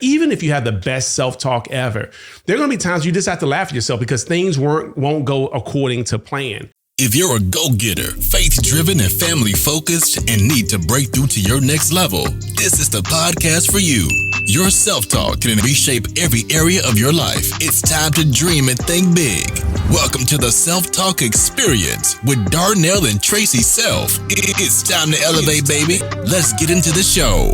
Even if you have the best self-talk ever, there are going to be times you just have to laugh at yourself because things won't go according to plan. If you're a go-getter, faith-driven and family-focused and need to break through to your next level, this is the podcast for you. Your self-talk can reshape every area of your life. It's time to dream and think big. Welcome to the Self-Talk Experience with Darnell and Tracy Self. It's time to elevate, baby. Let's get into the show.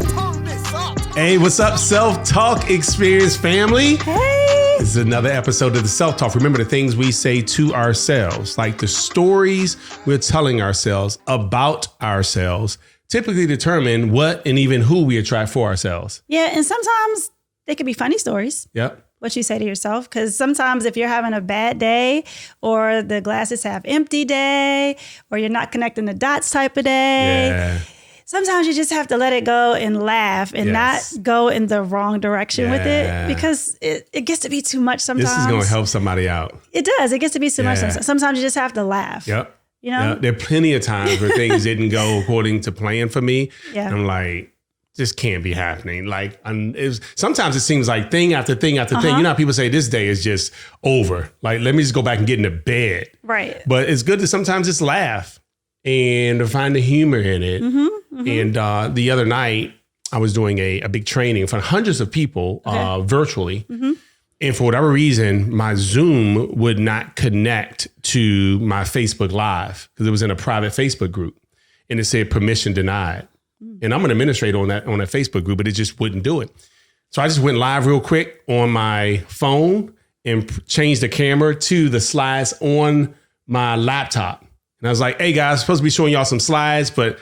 Hey, what's up, Self-Talk Experience family? Hey. This is another episode of the Self-Talk. Remember the things we say to ourselves, like the stories we're telling ourselves about ourselves, typically determine what and even who we attract for ourselves. Yeah, and sometimes they could be funny stories. Yep. What you say to yourself, because sometimes if you're having a bad day or the glasses half empty day or you're not connecting the dots type of day, Yeah. sometimes you just have to let it go and laugh and Yes. not go in the wrong direction with Yeah. it, because it gets to be too much sometimes. This is going to help somebody out. It does. It gets to be too much Yeah. sometimes. Sometimes you just have to laugh. Yep. You know? Yep. There are plenty of times where things didn't go according to plan for me. Yeah. I'm like, this can't be happening. Like, sometimes it seems like thing after thing after thing. You know how people say this day is just over. Like, let me just go back and get into bed. Right. But it's good to sometimes just laugh and to find the humor in it. And the other night, I was doing a big training in front of hundreds of people virtually. And for whatever reason, my Zoom would not connect to my Facebook Live because it was in a private Facebook group. And it said permission denied. And I'm an administrator on that Facebook group, but it just wouldn't do it. So I just went live real quick on my phone and changed the camera to the slides on my laptop. And I was like, hey guys, I'm supposed to be showing y'all some slides, but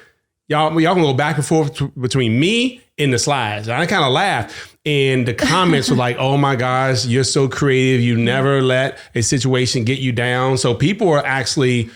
y'all can go back and forth between me and the slides. And I kind of laughed. And the comments were like, oh my gosh, you're so creative. You never let a situation get you down. So people are actually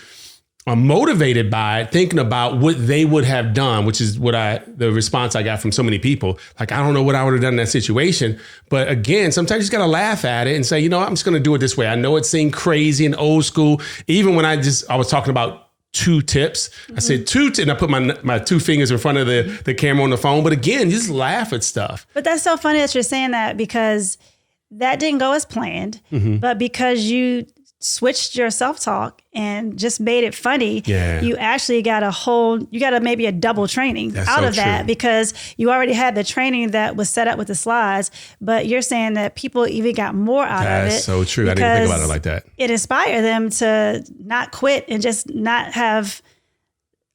motivated by it, thinking about what they would have done, which is the response I got from so many people. Like, I don't know what I would have done in that situation. But again, sometimes you just got to laugh at it and say, you know, I'm just going to do it this way. I know it seemed crazy and old school. Even when I was talking about 2 tips, I said 2 and I put my 2 fingers in front of the camera on the phone. But again, just laugh at stuff. But that's so funny that you're saying that, because that didn't go as planned, but because you switched your self-talk and just made it funny, you actually got maybe a double training out of that, because you already had the training that was set up with the slides, but you're saying that people even got more out of it. That's so true. I didn't think about it like that. It inspired them to not quit and just not have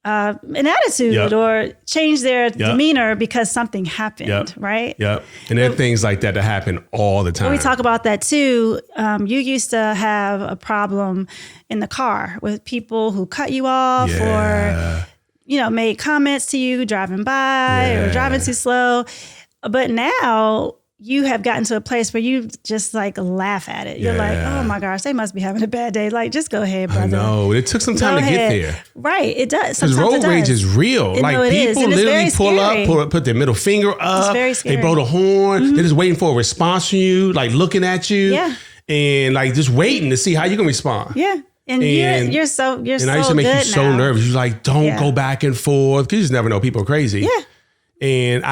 an attitude or change their demeanor because something happened, right? Yep. And there are things like that happen all the time. We talk about that too. You used to have a problem in the car with people who cut you off or, made comments to you driving by or driving too slow. But now you have gotten to a place where you just like laugh at it. You're like, oh my gosh, they must be having a bad day. Like, just go ahead, brother. I know. It took some time to get there. Right. It does. Because road rage is real. Like, people literally pull up, put their middle finger up. It's very scary. They blow the horn. They're just waiting for a response from you, like looking at you. Yeah. And like just waiting to see how you can respond. Yeah. And you're so good. And I used to make you so nervous. You're like, don't go back and forth, because you just never know. People are crazy. Yeah. And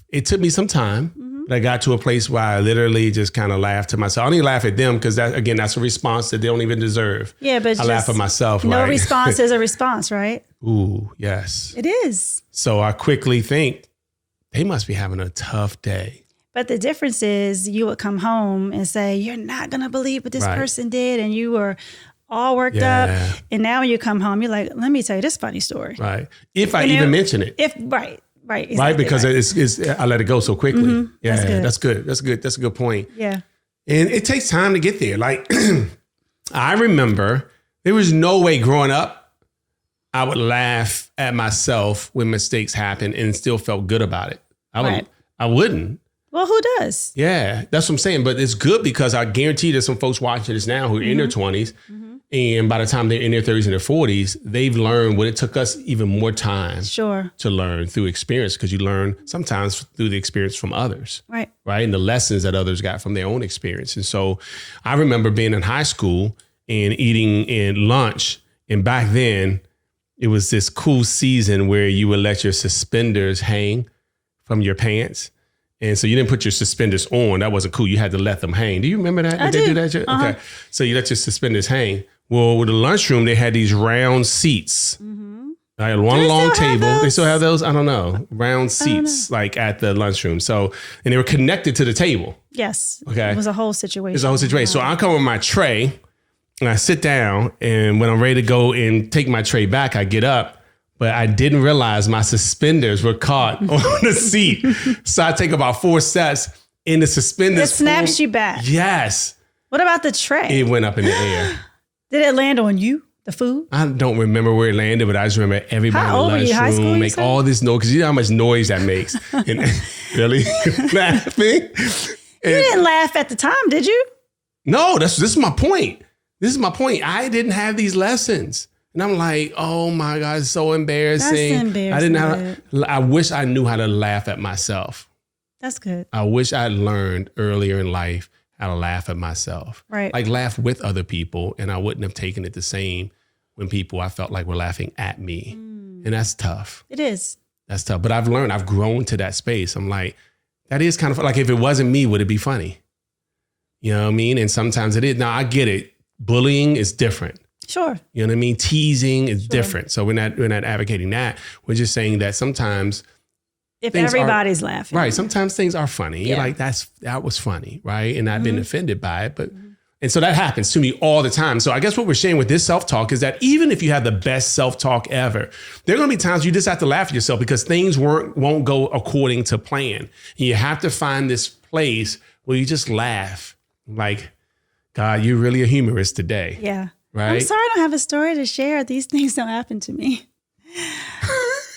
it took me some time. But I got to a place where I literally just kind of laughed to myself. I don't even laugh at them, because that's a response that they don't even deserve. Yeah, but I laugh at myself. No like, response is a response, right? Ooh, yes. It is. So I quickly think they must be having a tough day. But the difference is you would come home and say, you're not going to believe what this person did. And you were all worked up. And now when you come home, you're like, let me tell you this funny story. Right. If I even mention it. Right. Exactly, right. Because it's I let it go so quickly. Yeah. That's good. That's a good point. Yeah. And it takes time to get there. Like, I remember there was no way growing up I would laugh at myself when mistakes happened and still felt good about it. I wouldn't. Well, who does? Yeah, that's what I'm saying. But it's good, because I guarantee there's some folks watching this now who are in their 20s. And by the time they're in their 30s and their 40s, they've learned what it took us even more time to learn through experience, because you learn sometimes through the experience from others. Right. And the lessons that others got from their own experience. And so I remember being in high school and eating in lunch. And back then, it was this cool season where you would let your suspenders hang from your pants. And so you didn't put your suspenders on. That wasn't cool. You had to let them hang. Do you remember that? I Did they do. do that? Okay. So you let your suspenders hang. Well, with the lunchroom, they had these round seats. Like one long still have table. They those? still have those? I don't know. Round seats like at the lunchroom. So, and they were connected to the table. Yes. Okay. It was a whole situation. It's a whole situation. So I come with my tray and I sit down, and when I'm ready to go and take my tray back, I get up. But I didn't realize my suspenders were caught on the seat. So I take about 4 steps and the suspenders. It snaps you back. Yes. What about the tray? It went up in the air. Did it land on you? The food? I don't remember where it landed, but I just remember everybody How old were in you? the High school, lunchroom you make said? all this noise, because you know how much noise that makes. And really laughing. You didn't laugh at the time, did you? No, this is my point. This is my point. I didn't have these lessons. And I'm like, oh my God, it's so embarrassing. That's embarrassing. I didn't know I wish I knew how to laugh at myself. That's good. I wish I learned earlier in life how to laugh at myself. Right. Like laugh with other people, and I wouldn't have taken it the same when people I felt like were laughing at me. And that's tough. It is. That's tough. But I've grown to that space. I'm like, that is kind of like, if it wasn't me, would it be funny? You know what I mean? And sometimes it is. Now I get it. Bullying is different. Sure. You know what I mean? Teasing is different. So we're not advocating that. We're just saying that sometimes, If things everybody's laughing. right, sometimes things are funny. You're Yeah. like, that was funny, right? And I've been offended by it. But and so that happens to me all the time. So I guess what we're sharing with this self-talk is that even if you have the best self-talk ever, there are going to be times you just have to laugh at yourself because things won't go according to plan. And you have to find this place where you just laugh. Like, God, you're really a humorist today. Yeah. Right? I'm sorry I don't have a story to share. These things don't happen to me.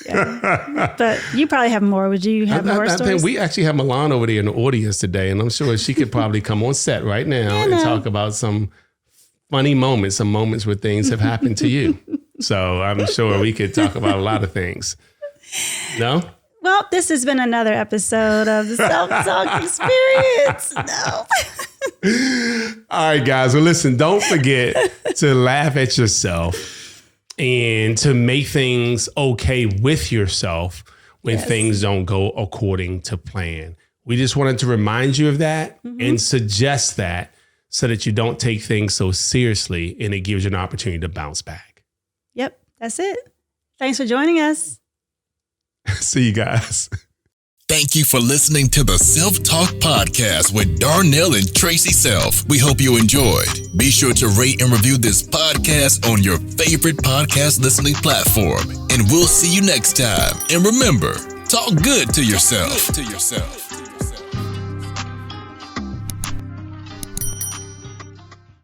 Yeah. But you probably have more. Would you have more I stories? think we actually have Milan over there in the audience today, and I'm sure she could probably come on set right now and talk about some funny moments, some moments where things have happened to you. So I'm sure we could talk about a lot of things. No? Well, this has been another episode of the Self-Talk Experience. No. All right, guys. Well, listen, don't forget to laugh at yourself and to make things okay with yourself when things don't go according to plan. We just wanted to remind you of that and suggest that so that you don't take things so seriously, and it gives you an opportunity to bounce back. Yep, that's it. Thanks for joining us. See you guys. Thank you for listening to the Self-Talk Podcast with Darnell and Tracy Self. We hope you enjoyed. Be sure to rate and review this podcast on your favorite podcast listening platform. And we'll see you next time. And remember, talk good to yourself.